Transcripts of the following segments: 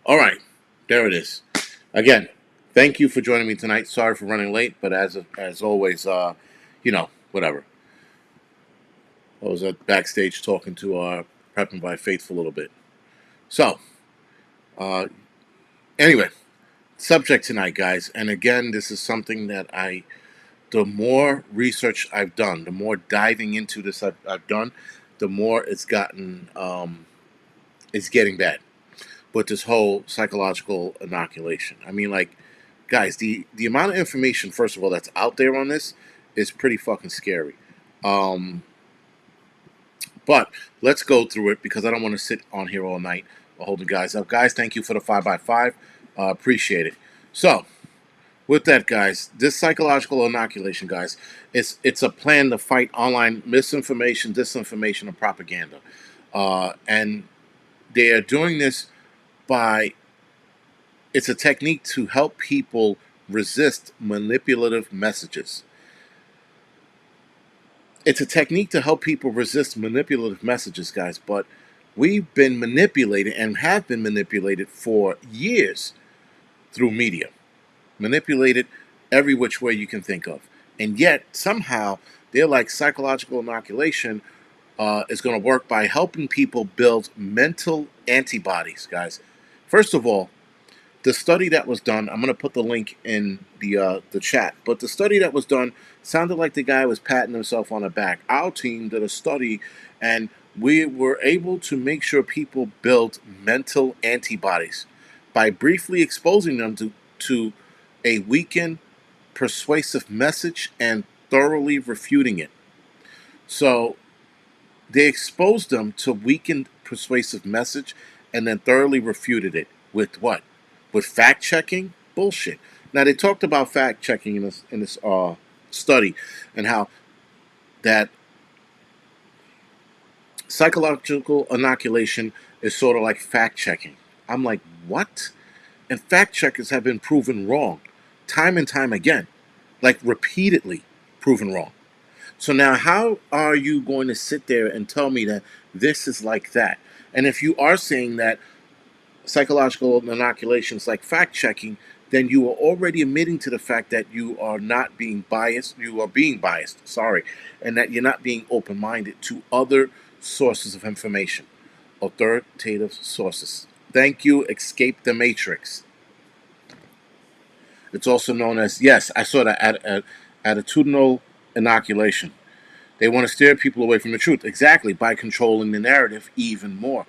All right, there it is. Again, thank you for joining me tonight. Sorry for running late, but as always, whatever. I was at backstage talking to Prepping by Faithful a little bit. So, uh, anyway, subject tonight, guys. And again, this is something that the more research I've done, the more diving into this I've done, the more it's getting bad. But this whole psychological inoculation. I mean, like, guys, the amount of information, first of all, that's out there on this is pretty fucking scary. Um, but let's go through it because I don't want to sit on here all night holding guys up. Guys, thank you for the 5x5. Appreciate it. So, with that, guys, this psychological inoculation, guys, it's a plan to fight online misinformation, disinformation, and propaganda. And they are doing this by it's a technique to help people resist manipulative messages. It's a technique to help people resist manipulative messages, guys, but we've been manipulated and have been manipulated for years through media. Manipulated every which way you can think of. And yet, somehow, they're like psychological inoculation is going to work by helping people build mental antibodies, guys. First of all, the study that was done, I'm going to put the link in the chat, but the study that was done sounded like the guy was patting himself on the back. Our team did a study, and we were able to make sure people build mental antibodies by briefly exposing them to a weakened, persuasive message and thoroughly refuting it. So they exposed them to weakened, persuasive message and then thoroughly refuted it with what? With fact checking? Bullshit. Now they talked about fact checking in this study and how that psychological inoculation is sort of like fact checking. I'm like, what? And fact checkers have been proven wrong time and time again, like repeatedly proven wrong. So now, how are you going to sit there and tell me that this is like that? And if you are saying that psychological inoculation is like fact checking, then you are already admitting to the fact that you are not being biased. You are being biased, sorry, and that you're not being open minded to other sources of information, authoritative sources. Thank you, Escape the Matrix. It's also known as, yes, I saw that attitudinal inoculation. They want to steer people away from the truth. Exactly, by controlling the narrative even more.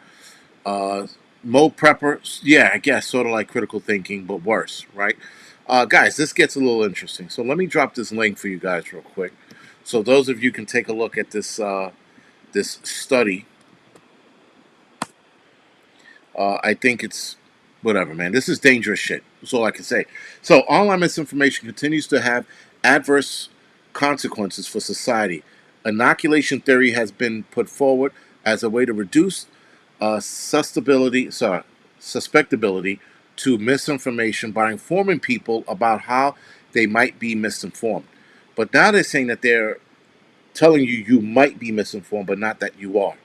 Uh, Mo Prepper, yeah, I guess, sort of like critical thinking, but worse, right? Guys, this gets a little interesting. So let me drop this link for you guys real quick. So those of you can take a look at this study. I think it's whatever, man. This is dangerous shit. That's all I can say. So online misinformation continues to have adverse consequences for society. Inoculation theory has been put forward as a way to reduce suspectability to misinformation by informing people about how they might be misinformed. But now they're saying that they're telling you you might be misinformed, but not that you are.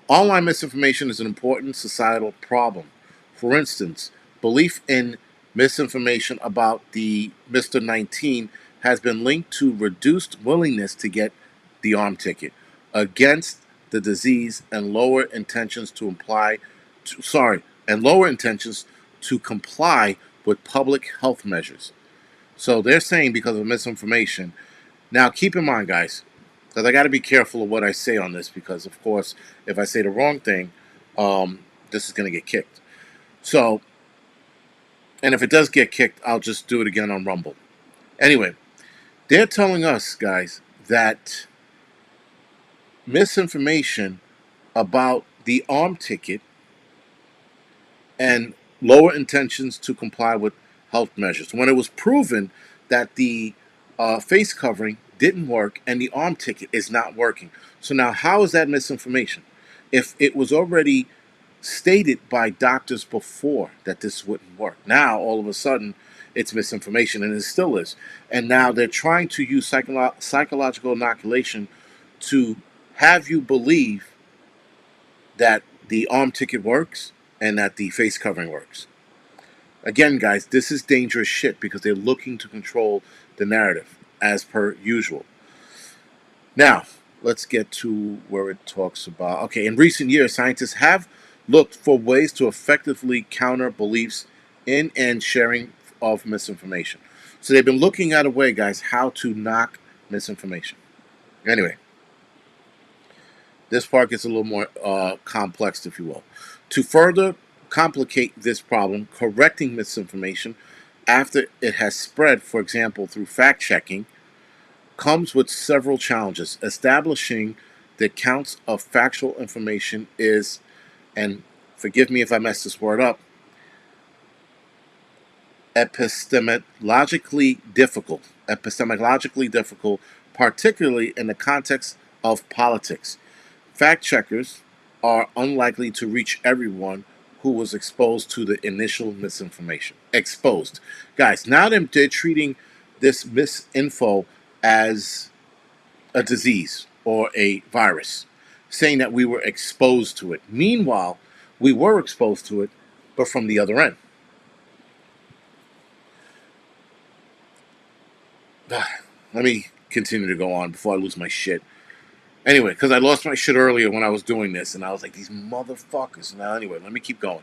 Online misinformation is an important societal problem. For instance, belief in misinformation about the Mr. 19 has been linked to reduced willingness to get the arm ticket against the disease and lower intentions and lower intentions to comply with public health measures. So they're saying because of misinformation. Now keep in mind, guys, because I got to be careful of what I say on this because, of course, if I say the wrong thing, this is going to get kicked. So, and if it does get kicked, I'll just do it again on Rumble. Anyway, they're telling us, guys, that misinformation about the arm ticket and lower intentions to comply with health measures. When it was proven that the face covering didn't work and the arm ticket is not working. So now, how is that misinformation? If it was already stated by doctors before that this wouldn't work, now all of a sudden it's misinformation, and it still is. And now they're trying to use psychological inoculation to have you believe that the arm ticket works and that the face covering works. Again, guys, this is dangerous shit because they're looking to control the narrative as per usual. Now, let's get to where it talks about. Okay, in recent years, scientists have looked for ways to effectively counter beliefs in and sharing of misinformation. So they've been looking at a way, guys, how to knock misinformation. Anyway, this part gets a little more complex, if you will. To further complicate this problem, correcting misinformation after it has spread, for example, through fact checking, comes with several challenges. Establishing the counts of factual information is, and forgive me if I mess this word up, epistemologically difficult. Epistemologically difficult, particularly in the context of politics. Fact checkers are unlikely to reach everyone who was exposed to the initial misinformation. Exposed. Guys, now they're treating this misinfo as a disease or a virus, saying that we were exposed to it. Meanwhile, we were exposed to it, but from the other end. Let me continue to go on before I lose my shit. Anyway, because I lost my shit earlier when I was doing this, and I was like, these motherfuckers. Now, anyway, let me keep going.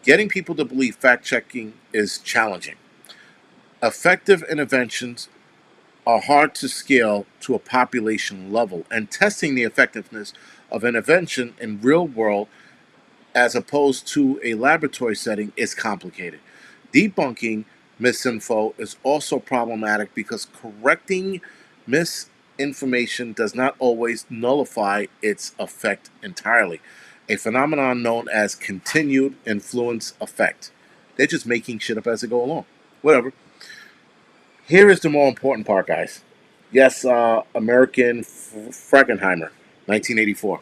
Getting people to believe fact checking is challenging. Effective interventions are hard to scale to a population level, and testing the effectiveness of intervention in real world as opposed to a laboratory setting is complicated. Debunking misinfo is also problematic because correcting misinformation does not always nullify its effect entirely, a phenomenon known as continued influence effect. They're just making shit up as they go along. Whatever. Here is the more important part, guys. Yes, American Frankenheimer, 1984.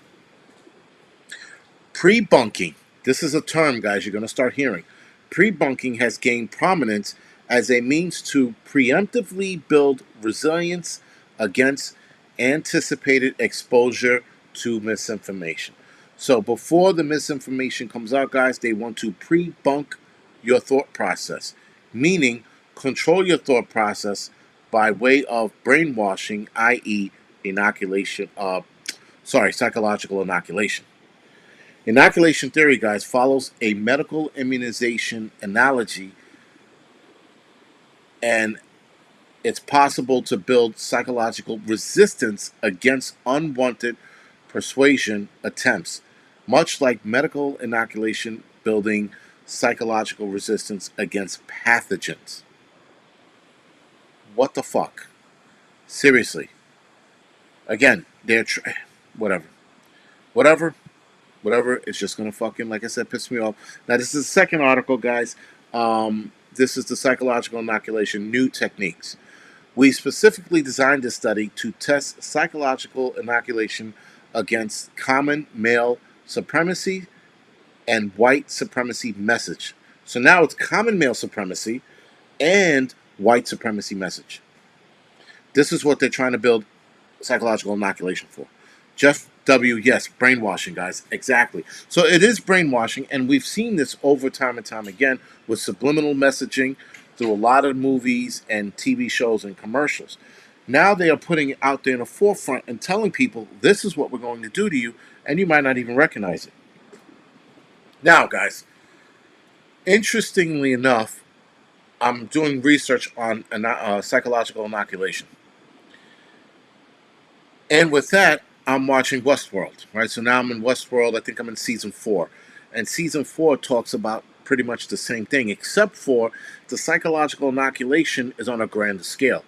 Pre-bunking. This is a term, guys, you're going to start hearing. Pre-bunking has gained prominence as a means to preemptively build resilience against anticipated exposure to misinformation. So before the misinformation comes out, guys, they want to pre-bunk your thought process, meaning control your thought process by way of brainwashing, i.e., inoculation. Psychological inoculation. Inoculation theory, guys, follows a medical immunization analogy, and it's possible to build psychological resistance against unwanted persuasion attempts, much like medical inoculation building psychological resistance against pathogens. What the fuck? Seriously. Again, whatever. Whatever. Whatever. It's just going to fucking, like I said, piss me off. Now, this is the second article, guys. This is the psychological inoculation, new techniques. We specifically designed this study to test psychological inoculation against common male supremacy and white supremacy message. So now it's common male supremacy and white supremacy message. This is what they're trying to build psychological inoculation for. Jeff W., yes, brainwashing, guys, exactly. So it is brainwashing, and we've seen this over time and time again with subliminal messaging through a lot of movies and TV shows and commercials. Now they are putting it out there in the forefront and telling people this is what we're going to do to you, and you might not even recognize it. Now, guys, interestingly enough, I'm doing research on psychological inoculation. And with that, I'm watching Westworld, right? So now I'm in Westworld. I think I'm in season 4. And season 4 talks about pretty much the same thing, except for the psychological inoculation is on a grander scale.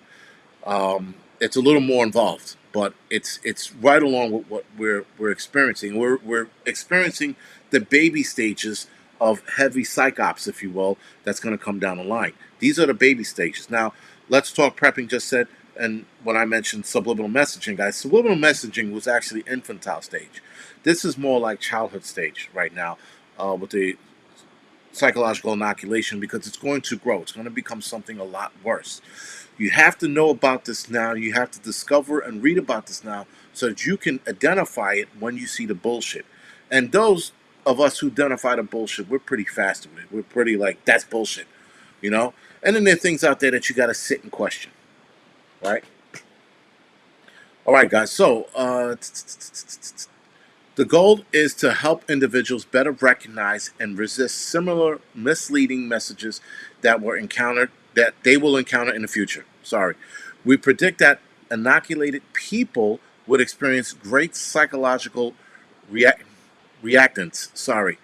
It's a little more involved, but it's right along with what we're experiencing. We're experiencing the baby stages of heavy psych ops, if you will, that's going to come down the line. These are the baby stages. Now, Let's Talk Prepping just said, and when I mentioned subliminal messaging, guys, subliminal messaging was actually infantile stage. This is more like childhood stage right now with the psychological inoculation, because it's going to grow. It's going to become something a lot worse. You have to know about this now. You have to discover and read about this now so that you can identify it when you see the bullshit. And those of us who identify the bullshit, we're pretty fast with it. We're pretty like, that's bullshit, you know? And then there are things out there that you got to sit and question, right? All right, guys. So, the goal is to help individuals better recognize and resist similar misleading messages that they will encounter in the future. Sorry. We predict that inoculated people would experience great psychological react- reactance. Sorry.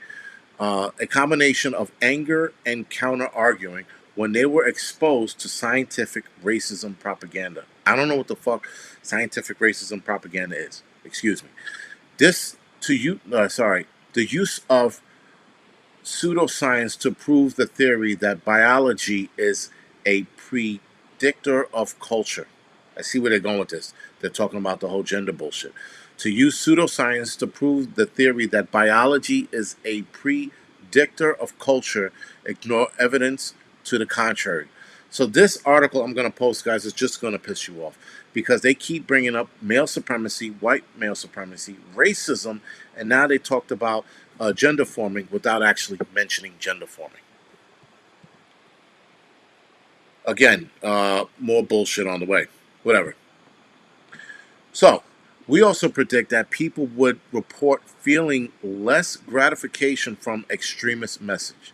A combination of anger and counter arguing when they were exposed to scientific racism propaganda. I don't know what the fuck scientific racism propaganda is. Excuse me. This to you, sorry, the use of pseudoscience to prove the theory that biology is a predictor of culture. I see where they're going with this. They're talking about the whole gender bullshit. To use pseudoscience to prove the theory that biology is a predictor of culture, ignore evidence to the contrary. So this article I'm going to post, guys, is just going to piss you off because they keep bringing up male supremacy, white male supremacy, racism, and now they talked about gender forming without actually mentioning gender forming. Again, more bullshit on the way. Whatever. So, we also predict that people would report feeling less gratification from extremist message.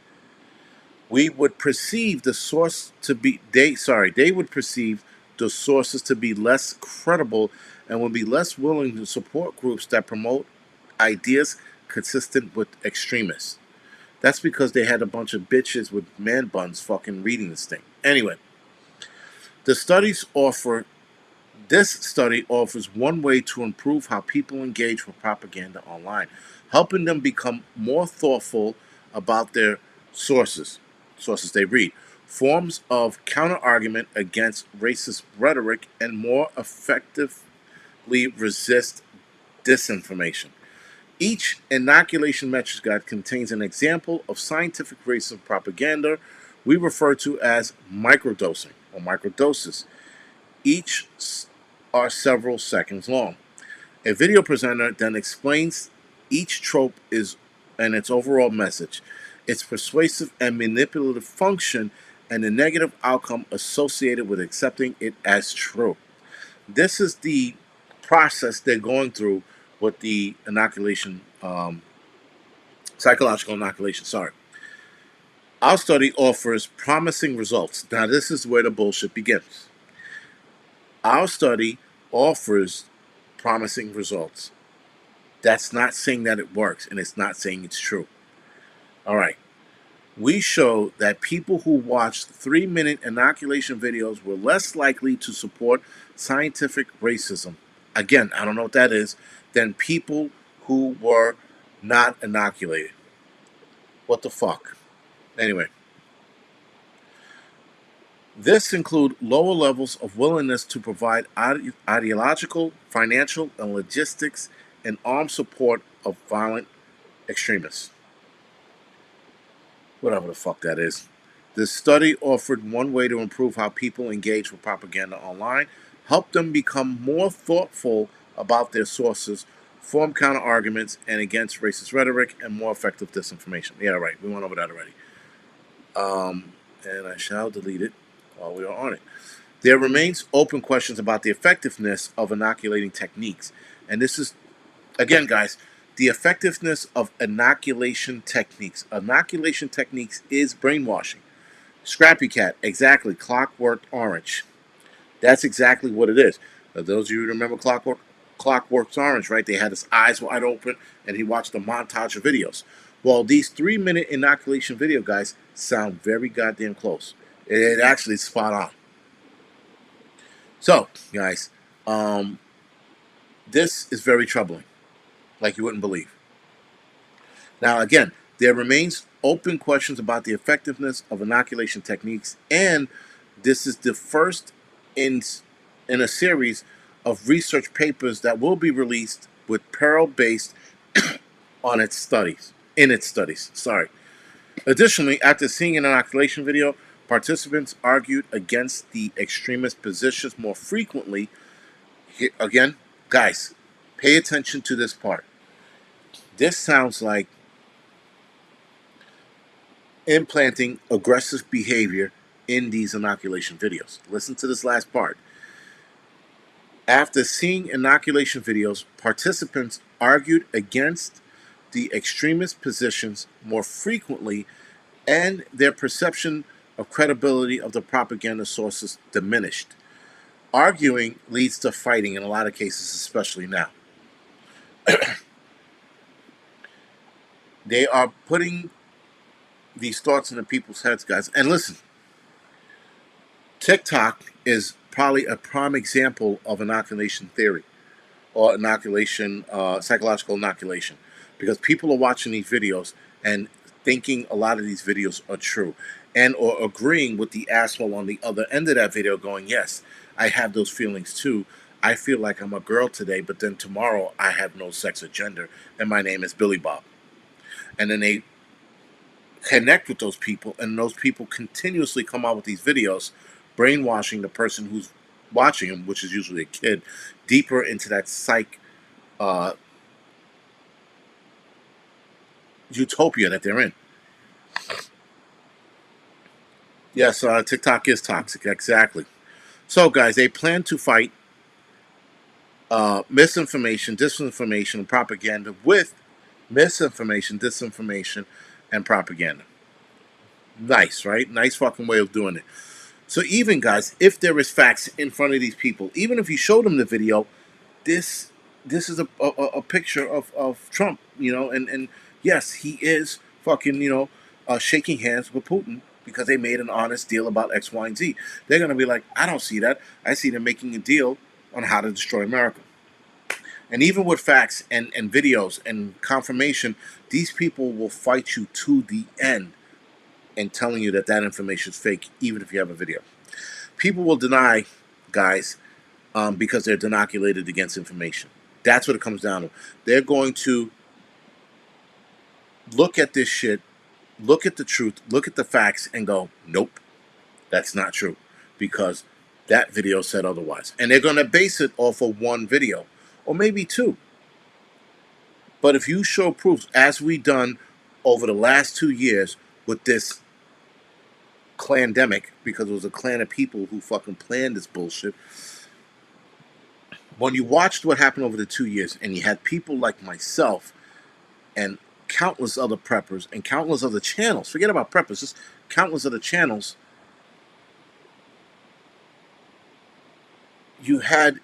We would perceive the source to be they would perceive the sources to be less credible and would be less willing to support groups that promote ideas consistent with extremists. That's because they had a bunch of bitches with man buns fucking reading this thing. Anyway, the studies offer this study offers one way to improve how people engage with propaganda online, helping them become more thoughtful about their sources they read, forms of counterargument against racist rhetoric, and more effectively resist disinformation. Each inoculation metrics guide contains an example of scientific racist propaganda we refer to as microdosing or microdoses. Each are several seconds long. A video presenter then explains each trope is and its overall message, its persuasive and manipulative function, and the negative outcome associated with accepting it as true. This is the process they're going through with the inoculation, psychological inoculation. Sorry. Our study offers promising results. Now, this is where the bullshit begins. Our study offers promising results. That's not saying that it works, and it's not saying it's true. All right. We show that people who watched 3-minute inoculation videos were less likely to support scientific racism. Again, I don't know what that is, than people who were not inoculated. What the fuck? Anyway. This include lower levels of willingness to provide ideological, financial, and logistics and armed support of violent extremists. Whatever the fuck that is. This study offered one way to improve how people engage with propaganda online, help them become more thoughtful about their sources, form counter arguments and against racist rhetoric, and more effective disinformation. Yeah, right. We went over that already. And I shall delete it while we are on it. There remains open questions about the effectiveness of inoculating techniques. And this is, again, guys, the effectiveness of inoculation techniques. Inoculation techniques is brainwashing. Scrappy Cat, exactly. Clockwork Orange. That's exactly what it is. Now, those of you who remember Clockwork Orange, right? They had his eyes wide open and he watched a montage of videos. Well, these 3-minute inoculation video guys sound very goddamn close. It actually is spot on. So, guys, this is very troubling, like you wouldn't believe. Now, again, there remains open questions about the effectiveness of inoculation techniques, and this is the first in a series of research papers that will be released with Pearl based on its studies. In its studies, sorry. Additionally, after seeing an inoculation video, participants argued against the extremist positions more frequently. Again, guys, pay attention to this part. This sounds like implanting aggressive behavior in these inoculation videos. Listen to this last part. After seeing inoculation videos, participants argued against the extremist positions more frequently, and their perception of credibility of the propaganda sources diminished. Arguing leads to fighting in a lot of cases, especially now. They are putting these thoughts into people's heads, guys. And listen, TikTok is probably a prime example of inoculation theory or inoculation, psychological inoculation, because people are watching these videos and thinking a lot of these videos are true, and or agreeing with the asshole on the other end of that video going, yes, I have those feelings too. I feel like I'm a girl today, but then tomorrow I have no sex or gender, and my name is Billy Bob. And then they connect with those people, and those people continuously come out with these videos, brainwashing the person who's watching them, which is usually a kid, deeper into that psych uh, utopia that they're in. Yes, TikTok is toxic, exactly. So, guys, they plan to fight misinformation, disinformation, and propaganda with misinformation, disinformation, and propaganda. Nice, right? Nice fucking way of doing it. So even, guys, if there is facts in front of these people, even if you show them the video, this this is a picture of Trump, and yes, he is fucking, shaking hands with Putin because they made an honest deal about X, Y, and Z. They're gonna be like, I don't see that. I see them making a deal on how to destroy America. And even with facts and videos and confirmation, these people will fight you to the end and telling you that that information is fake, even if you have a video. People will deny, guys, because they're inoculated against information. That's what it comes down to. They're going to look at this shit, look at the truth, look at the facts, and go, nope, that's not true, because that video said otherwise. And they're going to base it off of one video, or maybe two. But if you show proofs, as we done over the last 2 years with this clandemic, because it was a clan of people who fucking planned this bullshit. When you watched what happened over the 2 years, and you had people like myself and countless other preppers and countless other channels, forget about preppers, just countless other channels, you had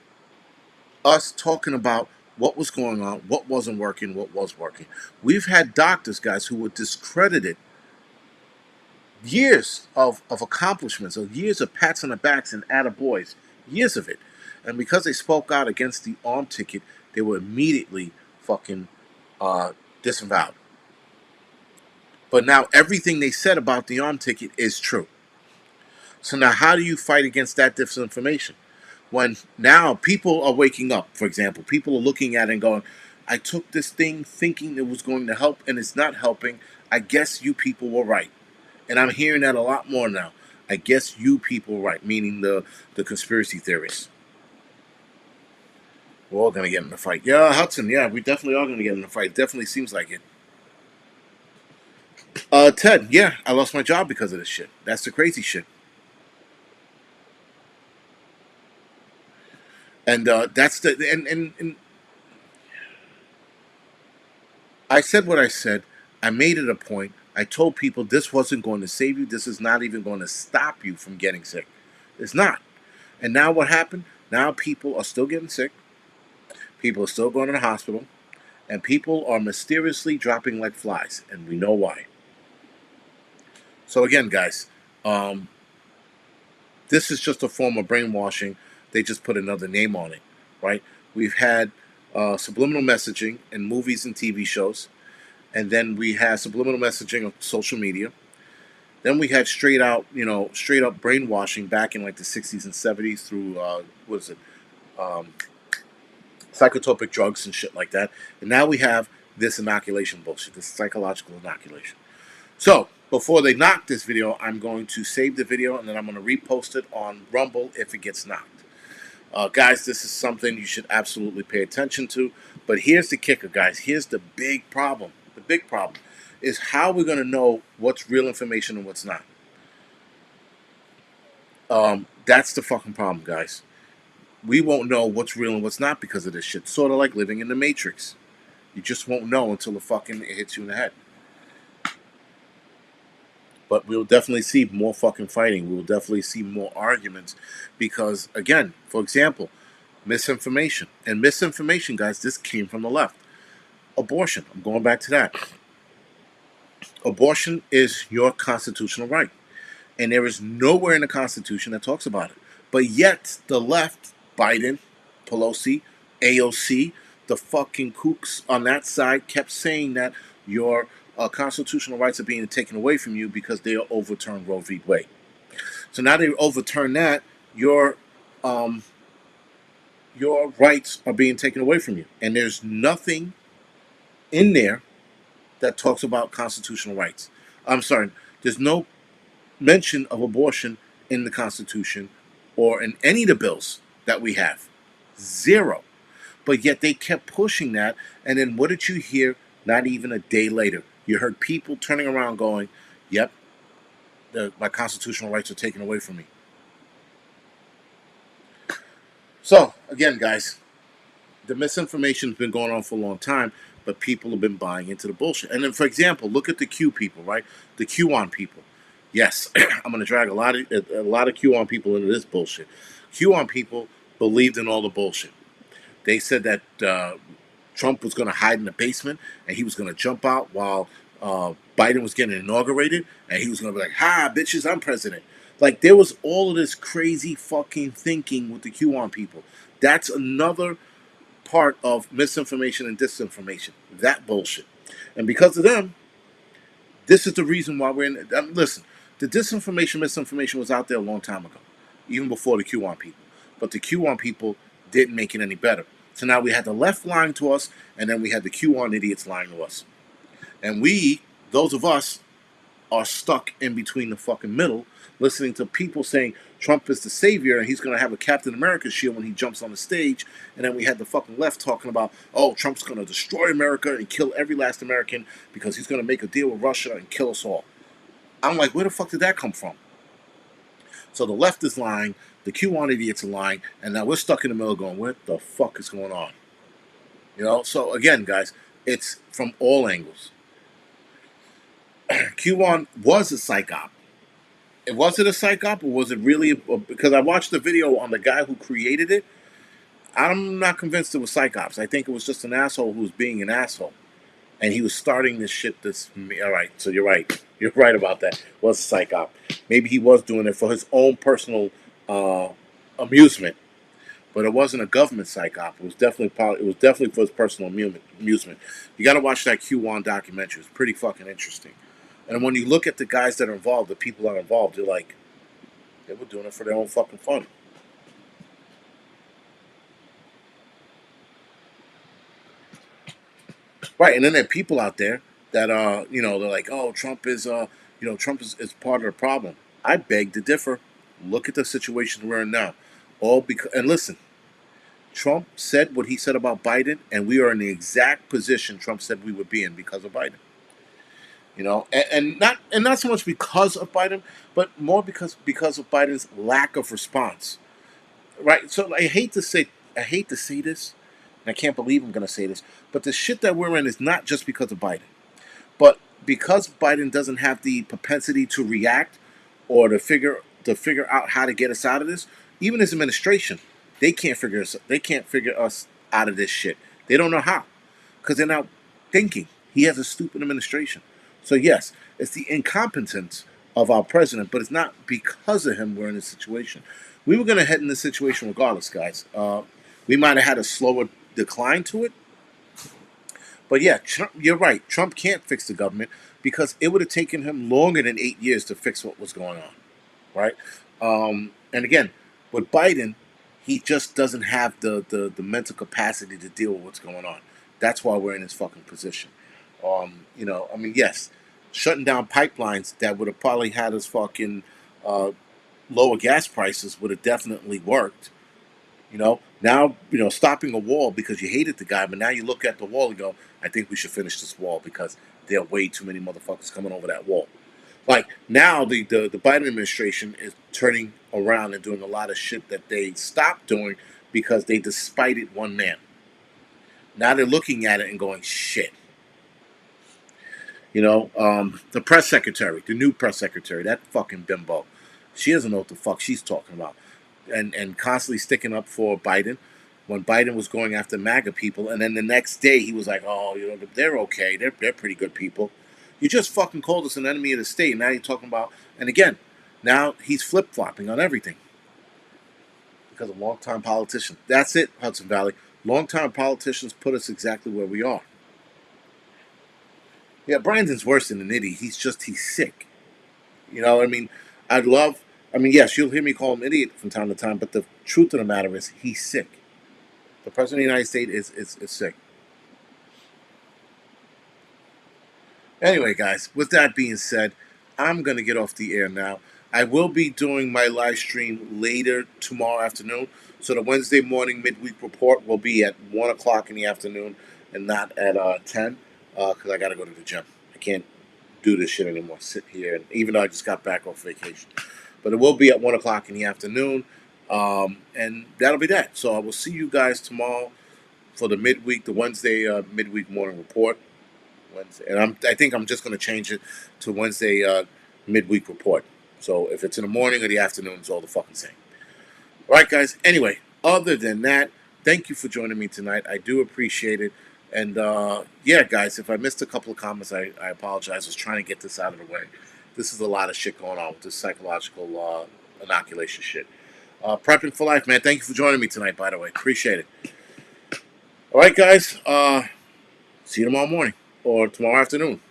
us talking about what was going on, what wasn't working, what was working. We've had doctors, guys, who were discredited, years of accomplishments, of years of pats on the backs and attaboys, years of it. And because they spoke out against the arm ticket, they were immediately fucking disavowed. But now everything they said about the arm ticket is true. So now how do you fight against that disinformation? When now people are waking up, for example, people are looking at it and going, I took this thing thinking it was going to help and it's not helping. I guess you people were right. And I'm hearing that a lot more now. I guess you people were right, meaning the conspiracy theorists. We're all going to get in a fight. Yeah, Hudson, yeah, we definitely are going to get in a fight. It definitely seems like it. Ted, yeah, I lost my job because of this shit. That's the crazy shit. And that's the and I said what I said. I made it a point. I told people this wasn't going to save you. This is not even going to stop you from getting sick. It's not. And now what happened? Now people are still getting sick. People are still going to the hospital. And people are mysteriously dropping like flies. And we know why. So again, guys, this is just a form of brainwashing. They just put another name on it, right? We've had subliminal messaging in movies and TV shows. And then we had subliminal messaging on social media. Then we had straight up brainwashing back in like the 60s and 70s through, what is it, psychotropic drugs and shit like that. And now we have this inoculation bullshit, this psychological inoculation. So, before they knock this video, I'm going to save the video and then I'm going to repost it on Rumble if it gets knocked. Guys, this is something you should absolutely pay attention to. But here's the kicker, guys. Here's the big problem. The big problem. is how we're going to know what's real information and what's not. That's the fucking problem, guys. We won't know what's real and what's not because of this shit. Sort of like living in the Matrix. You just won't know until it hits you in the head. But we'll definitely see more fucking fighting. We'll definitely see more arguments because, again, for example, misinformation. And misinformation, guys, this came from the left. Abortion. I'm going back to that. Abortion is your constitutional right. And there is nowhere in the Constitution that talks about it. But yet, the left, Biden, Pelosi, AOC, the fucking kooks on that side kept saying that your constitutional rights are being taken away from you because they overturned Roe v. Wade. So now they overturn that, um, your rights are being taken away from you. And there's nothing in there that talks about constitutional rights. I'm sorry, there's no mention of abortion in the Constitution or in any of the bills that we have. Zero. But yet they kept pushing that. And then what did you hear not even a day later? You heard people turning around going, yep, my constitutional rights are taken away from me. So, again, guys, the misinformation has been going on for a long time, but people have been buying into the bullshit. And then, for example, look at the Q people, right? The QAnon people. Yes, I'm going to drag a lot of QAnon people into this bullshit. QAnon people believed in all the bullshit. They said that Trump was going to hide in the basement and he was going to jump out while Biden was getting inaugurated, and he was going to be like, "Ha, bitches, I'm president." Like, there was all of this crazy fucking thinking with the QAnon people. That's another part of misinformation and disinformation. That bullshit. And because of them, this is the reason why we're in. Listen, the disinformation, misinformation was out there a long time ago, even before the QAnon people. But the QAnon people didn't make it any better. So now we had the left lying to us, and then we had the QAnon idiots lying to us. And we, those of us, are stuck in between the fucking middle, listening to people saying Trump is the savior and he's going to have a Captain America shield when he jumps on the stage. And then we had the fucking left talking about, oh, Trump's going to destroy America and kill every last American because he's going to make a deal with Russia and kill us all. I'm like, where the fuck did that come from? So the left is lying, the QAnon idiots are lying, and now we're stuck in the middle going, what the fuck is going on? You know, so again, guys, it's from all angles. QAnon was a psych op. Was it a psych op, or was it really? Because I watched the video on the guy who created it. I'm not convinced it was psych ops. I think it was just an asshole who was being an asshole. And he was starting this shit. All right, so you're right. You're right about that. It was a psych op. Maybe he was doing it for his own personal amusement. But it wasn't a government psych op. It was definitely for his personal amusement. You got to watch that QAnon documentary. It's pretty fucking interesting. And when you look at the guys that are involved, the people that are involved, you're like, they were doing it for their own fucking fun. Right, and then there are people out there that they're like, oh, Trump is is part of the problem. I beg to differ. Look at the situation we're in now. All because, and listen, Trump said what he said about Biden, and we are in the exact position Trump said we would be in because of Biden. You know, and not so much because of Biden, but more because of Biden's lack of response. Right. So I hate to say this, and I can't believe I'm going to say this, but the shit that we're in is not just because of Biden, but because Biden doesn't have the propensity to react or to figure out how to get us out of this. Even his administration, they can't figure us out of this shit. They don't know how, because they're not thinking. He has a stupid administration. So yes, it's the incompetence of our president, but it's not because of him we're in this situation. We were going to head in this situation regardless, guys. We might have had a slower decline to it. But yeah, Trump, you're right. Trump can't fix the government because it would have taken him longer than 8 years to fix what was going on, right? And again, with Biden, he just doesn't have the mental capacity to deal with what's going on. That's why we're in this fucking position. Yes, shutting down pipelines that would have probably had us fucking lower gas prices would have definitely worked. Now, stopping a wall because you hated the guy, but now you look at the wall and go, I think we should finish this wall because there are way too many motherfuckers coming over that wall. Like now, the Biden administration is turning around and doing a lot of shit that they stopped doing because they despited one man. Now they're looking at it and going, shit. The press secretary, the new press secretary, that fucking bimbo, she doesn't know what the fuck she's talking about, and constantly sticking up for Biden when Biden was going after MAGA people, and then the next day he was like, oh, they're okay, they're pretty good people. You just fucking called us an enemy of the state, and now you're talking about, and again, now he's flip flopping on everything because of long-time politicians. That's it, Hudson Valley. Long-time politicians put us exactly where we are. Yeah, Brandon's worse than an idiot. He's sick. You know, I mean, yes, you'll hear me call him idiot from time to time, but the truth of the matter is he's sick. The President of the United States is sick. Anyway, guys, with that being said, I'm going to get off the air now. I will be doing my live stream later tomorrow afternoon. So the Wednesday morning midweek report will be at 1 o'clock in the afternoon and not at 10 because I got to go to the gym. I can't do this shit anymore, sit here, and even though I just got back off vacation. But it will be at 1 o'clock in the afternoon, and that'll be that. So I will see you guys tomorrow for the Wednesday midweek morning report. Wednesday, and I think I'm just going to change it to Wednesday midweek report. So if it's in the morning or the afternoon, it's all the fucking same. All right, guys. Anyway, other than that, thank you for joining me tonight. I do appreciate it. And yeah, guys, if I missed a couple of comments, I apologize. I was trying to get this out of the way. This is a lot of shit going on with this psychological inoculation shit. Prepping for life, man. Thank you for joining me tonight, by the way. Appreciate it. All right, guys. See you tomorrow morning or tomorrow afternoon.